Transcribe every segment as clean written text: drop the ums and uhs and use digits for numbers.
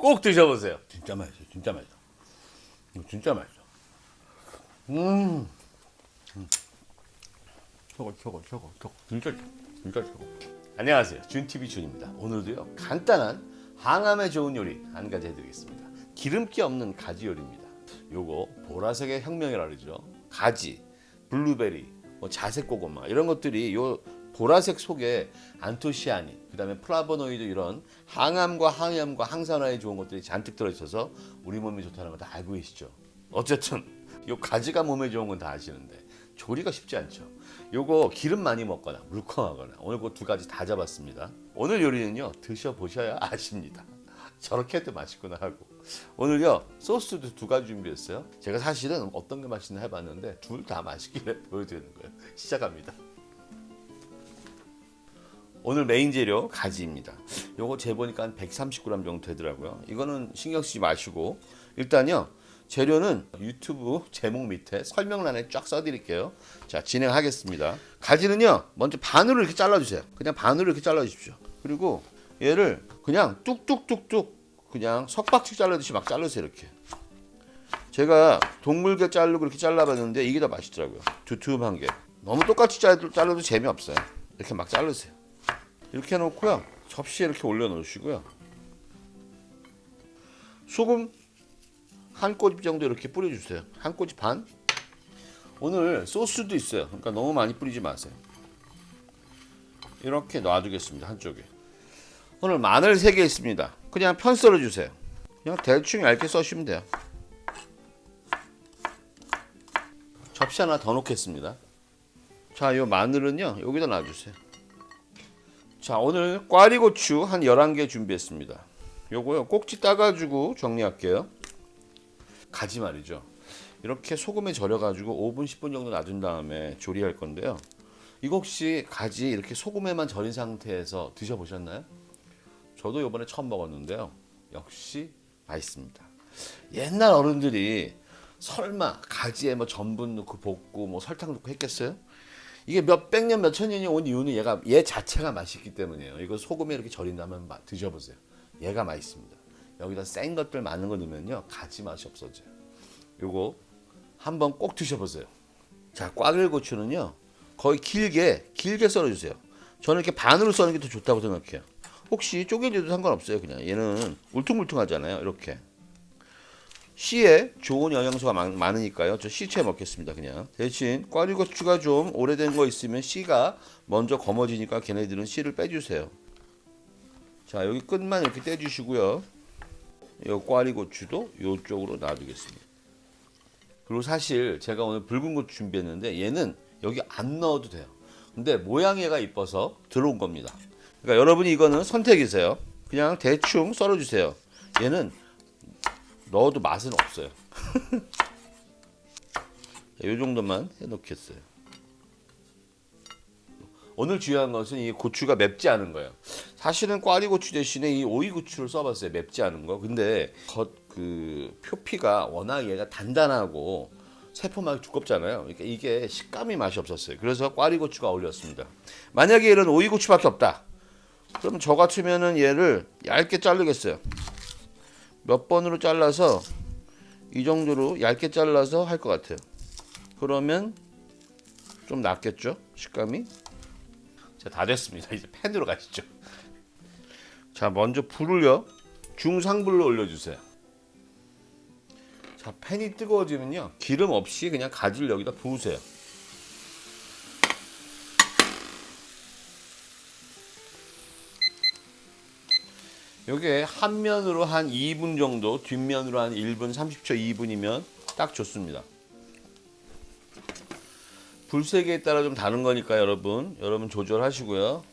꼭 드셔보세요. 진짜 맛있어요. 진짜 맛있어. 이거 진짜 맛있어. 저거. 진짜 최고. 안녕하세요. 준TV 준입니다. 오늘도요, 간단한 항암에 좋은 요리 한 가지 해드리겠습니다. 기름기 없는 가지 요리입니다. 요거 보라색의 혁명이라 그러죠. 가지, 블루베리, 자색 고구마 이런 것들이 요 보라색 속에 안토시아닌, 그 다음에 플라보노이드 이런 항암과 항염과 항산화에 좋은 것들이 잔뜩 들어있어서 우리 몸에 좋다는 거 다 알고 계시죠? 어쨌든 요 가지가 몸에 좋은 건 다 아시는데 조리가 쉽지 않죠. 요거 기름 많이 먹거나 물컹하거나 오늘 그 두 가지 다 잡았습니다. 오늘 요리는요, 드셔보셔야 아십니다. 저렇게 해도 맛있구나 하고. 오늘요, 소스도 두 가지 준비했어요. 제가 사실은 어떤 게 맛있나 해봤는데 둘 다 맛있길래 보여드리는 거예요. 시작합니다. 오늘 메인 재료 가지입니다. 요거 재보니까 한 130g 정도 되더라고요. 이거는 신경 쓰지 마시고 일단요, 재료는 유튜브 제목 밑에 설명란에 쫙 써드릴게요. 자, 진행하겠습니다. 가지는요, 먼저 반으로 이렇게 잘라주세요. 그냥 반으로 이렇게 잘라주십시오. 그리고 얘를 그냥 뚝뚝뚝뚝 그냥 석박지 잘라듯이 막 잘라주세요. 이렇게. 제가 동물게 자르고 이렇게 잘라봤는데 이게 더 맛있더라고요. 두툼한 게. 너무 똑같이 잘라도 재미없어요. 이렇게 막 자르세요. 이렇게 해놓고요, 접시에 이렇게 올려놓으시고요, 소금 한 꼬집 정도 이렇게 뿌려주세요. 한 꼬집 반. 오늘 소스도 있어요. 그러니까 너무 많이 뿌리지 마세요. 이렇게 놔두겠습니다. 한쪽에. 오늘 마늘 3개 있습니다. 그냥 편 썰어주세요. 그냥 대충 얇게 써주시면 돼요. 접시 하나 더 놓겠습니다. 자, 이 마늘은요, 여기다 놔주세요. 자, 오늘 꽈리고추 한 11개 준비했습니다. 요거요, 꼭지 따가지고 정리할게요. 가지 말이죠. 이렇게 소금에 절여가지고 5분, 10분 정도 놔둔 다음에 조리할 건데요. 이거 혹시 가지 이렇게 소금에만 절인 상태에서 드셔보셨나요? 저도 이번에 처음 먹었는데요. 역시 맛있습니다. 옛날 어른들이 설마 가지에 뭐 전분 넣고 볶고 뭐 설탕 넣고 했겠어요? 이게 몇백 년, 몇천 년이 온 이유는 얘 자체가 맛있기 때문이에요. 이거 소금에 이렇게 절인다면 드셔보세요. 얘가 맛있습니다. 여기다 센 것들 많은 거 넣으면요, 가지 맛이 없어져요. 요거 한번 꼭 드셔보세요. 자, 꽈배고추는요, 거의 길게 썰어주세요. 저는 이렇게 반으로 써는 게 더 좋다고 생각해요. 혹시 쪼개져도 상관없어요. 그냥 얘는 울퉁불퉁하잖아요. 이렇게 씨에 좋은 영양소가 많으니까요. 저 씨채 먹겠습니다. 그냥 대신 꽈리고추가 좀 오래된 거 있으면 씨가 먼저 검어지니까 걔네들은 씨를 빼주세요. 자, 여기 끝만 이렇게 떼주시고요, 이 꽈리고추도 이쪽으로 놔두겠습니다. 그리고 사실 제가 오늘 붉은 고추 준비했는데 얘는 여기 안 넣어도 돼요. 근데 모양이 얘가 이뻐서 들어온 겁니다. 그러니까 여러분이 이거는 선택이세요. 그냥 대충 썰어주세요. 얘는 넣어도 맛은 없어요. 이 정도만 해놓겠어요. 오늘 중요한 것은 이 고추가 맵지 않은 거예요. 사실은 꽈리고추 대신에 이 오이고추를 써봤어요. 맵지 않은 거. 근데 그 표피가 워낙 얘가 단단하고 세포막이 두껍잖아요. 그러니까 이게 식감이 맛이 없었어요. 그래서 꽈리고추가 어울렸습니다. 만약에 이런 오이고추밖에 없다, 그럼 저 같으면은 얘를 얇게 자르겠어요. 몇 번으로 잘라서 이 정도로 얇게 잘라서 할 것 같아요. 그러면 좀 낫겠죠, 식감이. 자, 다 됐습니다. 이제 팬으로 가시죠. 자, 먼저 불을요, 중상불로 올려주세요. 자, 팬이 뜨거워지면요, 기름 없이 그냥 가지를 여기다 부으세요. 요게 한 면으로 한 2분 정도, 뒷면으로 한 1분 30초, 2분이면 딱 좋습니다. 불세기에 따라 좀 다른 거니까 여러분 조절하시고요.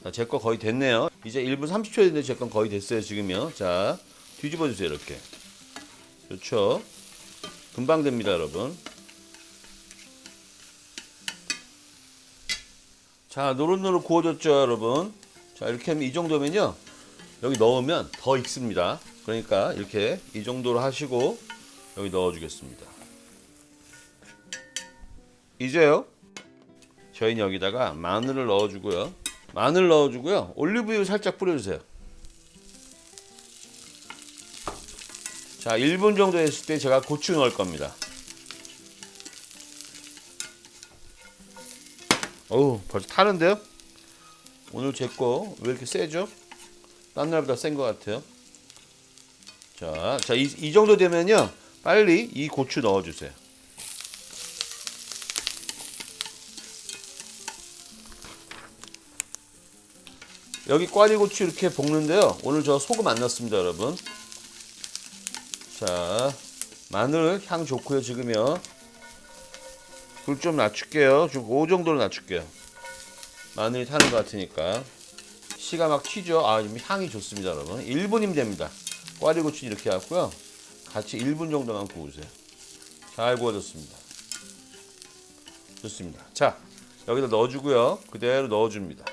자, 제 거 거의 됐네요. 이제 1분 30초 됐는데 제 건 거의 됐어요, 지금요. 자, 뒤집어 주세요. 이렇게. 좋죠? 금방 됩니다, 여러분. 자, 노릇노릇 구워졌죠, 여러분. 자, 이렇게 하면 이 정도면요, 여기 넣으면 더 익습니다. 그러니까 이렇게 이 정도로 하시고 여기 넣어주겠습니다. 이제요, 저희는 여기다가 마늘을 넣어주고요. 마늘 넣어주고요. 올리브유 살짝 뿌려주세요. 자, 1분 정도 했을 때 제가 고추 넣을 겁니다. 어우, 벌써 타는데요? 오늘 제 거 왜 이렇게 세죠? 딴 날보다 센 것 같아요. 자, 이 정도 되면요. 빨리 이 고추 넣어주세요. 여기 꽈리고추 이렇게 볶는데요. 오늘 저 소금 안 넣습니다, 여러분. 자, 마늘 향 좋고요, 지금요. 불 좀 낮출게요. 좀 5 정도로 낮출게요. 마늘이 타는 것 같으니까. 씨가 막 튀죠? 아, 지금 향이 좋습니다, 여러분. 1분이면 됩니다. 꽈리고추 이렇게 하고요. 같이 1분 정도만 구우세요. 잘 구워졌습니다. 좋습니다. 자, 여기다 넣어주고요. 그대로 넣어줍니다.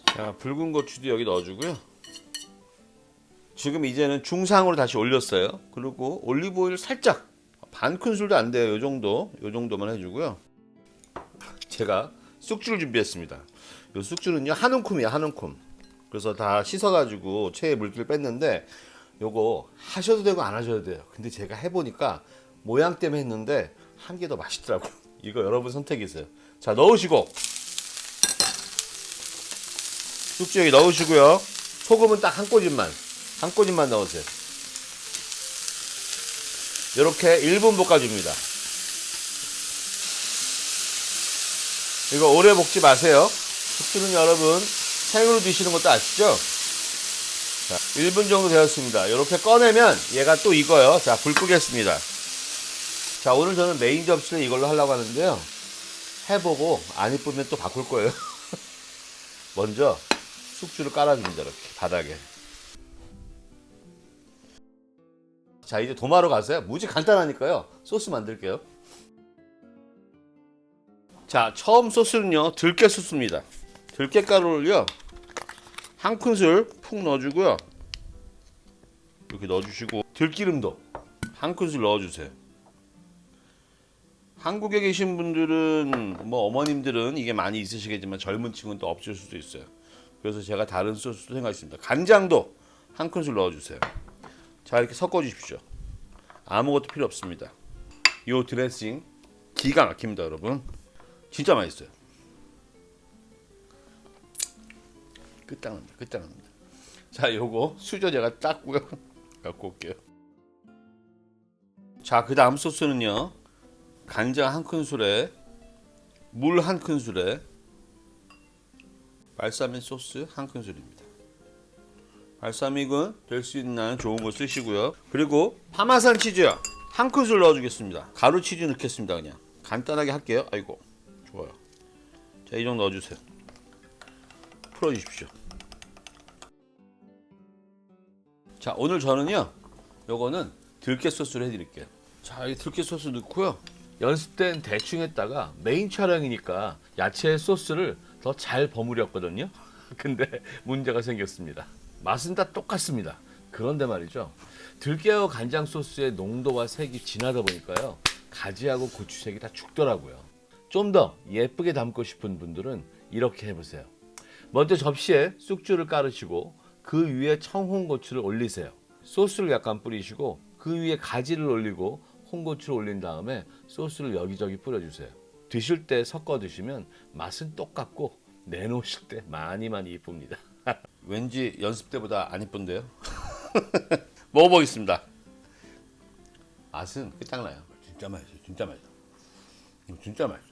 자, 붉은 고추도 여기 넣어주고요. 지금 이제는 중상으로 다시 올렸어요. 그리고 올리브 오일 살짝, 반 큰술도 안 돼요. 요 정도만 해주고요. 제가 쑥주를 준비했습니다. 이 쑥주는요, 한 움큼이에요, 한 움큼. 그래서 다 씻어가지고 체에 물기를 뺐는데, 요거 하셔도 되고 안 하셔도 돼요. 근데 제가 해보니까 모양 때문에 했는데 한 게 더 맛있더라고요. 이거 여러분 선택이세요. 자, 넣으시고 쑥주 여기 넣으시고요. 소금은 딱 한 꼬집만 넣으세요. 이렇게 1분 볶아줍니다. 이거 오래 볶지 마세요. 쑥주는 여러분 생으로 드시는 것도 아시죠? 자, 1분 정도 되었습니다. 이렇게 꺼내면 얘가 또 익어요. 자, 불 끄겠습니다. 자, 오늘 저는 메인 접시를 이걸로 하려고 하는데요. 해보고 안 이쁘면 또 바꿀 거예요. 먼저 쑥주를 깔아줍니다. 이렇게 바닥에. 자, 이제 도마로 가세요. 무지 간단하니까요. 소스 만들게요. 자, 처음 소스는요, 들깨 소스입니다. 들깨가루를요, 한 큰술 푹 넣어주고요. 이렇게 넣어주시고, 들기름도 한 큰술 넣어주세요. 한국에 계신 분들은, 뭐 어머님들은 이게 많이 있으시겠지만 젊은 층은 또 없을 수도 있어요. 그래서 제가 다른 소스도 생각했습니다. 간장도 한 큰술 넣어주세요. 자, 이렇게 섞어주십시오. 아무것도 필요 없습니다. 이 드레싱 기가 막힙니다, 여러분. 진짜 맛있어요. 끝장납니다. 자, 요거 수저 제가 땄고요. 갖고 올게요. 자, 그 다음 소스는요, 간장 한 큰술에 물 한 큰술에 발사믹 소스 한 큰술입니다. 발사믹은 될 수 있는 좋은 거 쓰시고요. 그리고 파마산 치즈요, 한 큰술 넣어주겠습니다. 가루 치즈 넣겠습니다. 그냥 간단하게 할게요. 아이고, 좋아요. 자, 이 정도 넣어주세요. 풀어주십시오. 자, 오늘 저는요, 요거는 들깨 소스를 해드릴게요. 자, 이 들깨 소스 넣고요. 연습 때는 대충 했다가 메인 촬영이니까 야채 소스를 더 잘 버무렸거든요. 근데 문제가 생겼습니다. 맛은 다 똑같습니다. 그런데 말이죠, 들깨와 간장 소스의 농도와 색이 진하다 보니까요, 가지하고 고추색이 다 죽더라고요. 좀 더 예쁘게 담고 싶은 분들은 이렇게 해보세요. 먼저 접시에 쑥주를 깔으시고 그 위에 청홍고추를 올리세요. 소스를 약간 뿌리시고 그 위에 가지를 올리고 홍고추를 올린 다음에 소스를 여기저기 뿌려주세요. 드실 때 섞어 드시면 맛은 똑같고 내놓으실 때 많이 이쁩니다. 왠지 연습 때보다 안 이쁜데요? 먹어보겠습니다. 맛은 끝장나요. 진짜 맛있어요. 진짜 맛있어. 진짜 맛있어.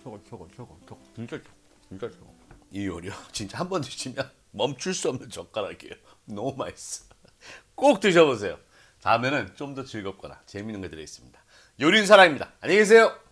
저거 진짜 저거. 이 요리요, 진짜 한 번 드시면 멈출 수 없는 젓가락이에요. 너무 맛있어. 꼭 드셔보세요. 다음에는 좀 더 즐겁거나 재밌는 거 들어있습니다. 요리는 사랑입니다. 안녕히 계세요.